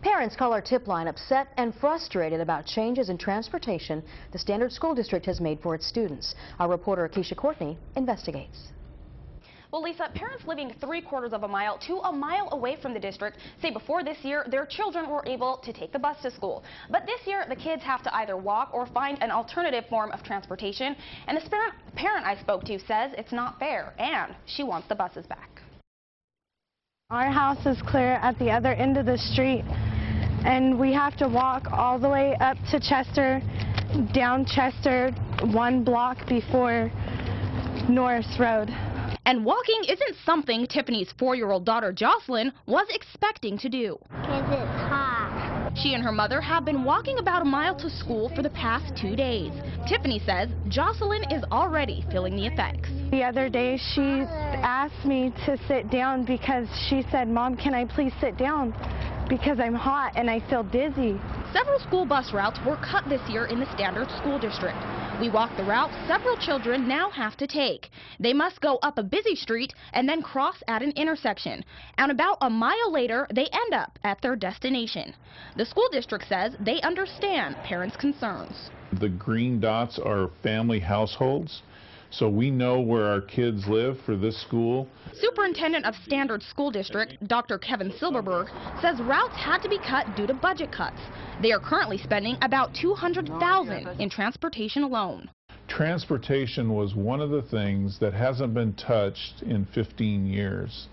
Parents call our tip line upset and frustrated about changes in transportation the Standard School District has made for its students. Our reporter Keisha Courtney investigates. Well, Lisa, parents living 3/4 of a mile to a mile away from the district say before this year their children were able to take the bus to school. But this year the kids have to either walk or find an alternative form of transportation. And the parent I spoke to says it's not fair and she wants the buses back. Our house is clear at the other end of the street and we have to walk all the way up to Chester, down Chester, 1 block before Norris Road. And walking isn't something Tiffany's 4-year-old daughter Jocelyn was expecting to do. Because it's hot. She and her mother have been walking about a mile to school for the past 2 days. Tiffany says Jocelyn is already feeling the effects. The other day she asked me to sit down because she said, "Mom, can I please sit down? Because I'm hot and I feel dizzy." Several school bus routes were cut this year in the Standard School District. We walk the route several children now have to take. They must go up a busy street and then cross at an intersection. And about a mile later, they end up at their destination. The school district says they understand parents' concerns. The green dots are family households, so we know where our kids live for this school. Superintendent of Standard School District, Dr. Kevin Silberberg, says routes had to be cut due to budget cuts. They are currently spending about $200,000 in transportation alone. Transportation was one of the things that hasn't been touched in 15 years.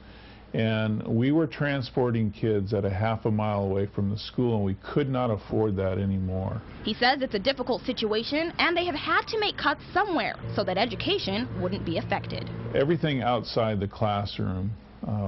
And we were transporting kids at a half a mile away from the school, and we could not afford that anymore. He says it's a difficult situation, and they have had to make cuts somewhere so that education wouldn't be affected. Everything outside the classroom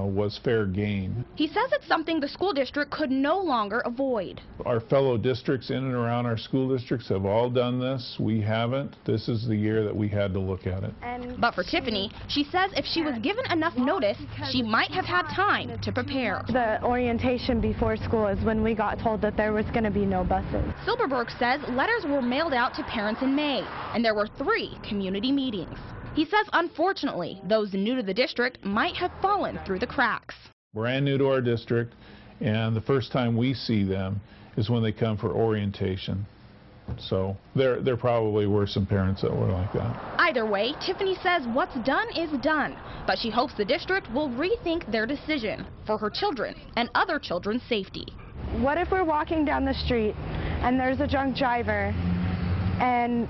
was fair game. He says it's something the school district could no longer avoid. Our fellow districts in and around our school districts have all done this. We haven't. This is the year that we had to look at it. But for Tiffany, she says if she was given enough notice, she might have had time to prepare. The orientation before school is when we got told that there was going to be no buses. Silberberg says letters were mailed out to parents in May, and there were 3 community meetings. He says, unfortunately, those new to the district might have fallen through the cracks. Brand new to our district, and the first time we see them is when they come for orientation. So there probably were some parents that were like that. Either way, Tiffany says what's done is done, but she hopes the district will rethink their decision for her children and other children's safety. What if we're walking down the street and there's a drunk driver and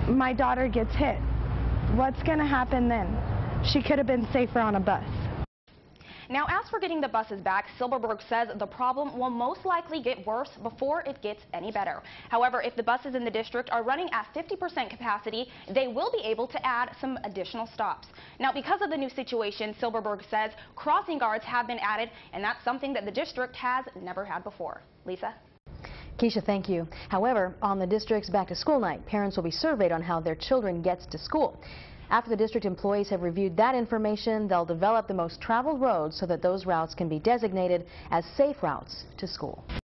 my daughter gets hit? What's going to happen then? She could have been safer on a bus. Now, as for getting the buses back, Silberberg says the problem will most likely get worse before it gets any better. However, if the buses in the district are running at 50% capacity, they will be able to add some additional stops. Now, because of the new situation, Silberberg says crossing guards have been added, and that's something that the district has never had before. Lisa? Keisha, thank you. However, on the district's back-to-school night, parents will be surveyed on how their children gets to school. After the district employees have reviewed that information, they'll develop the most traveled roads so that those routes can be designated as safe routes to school.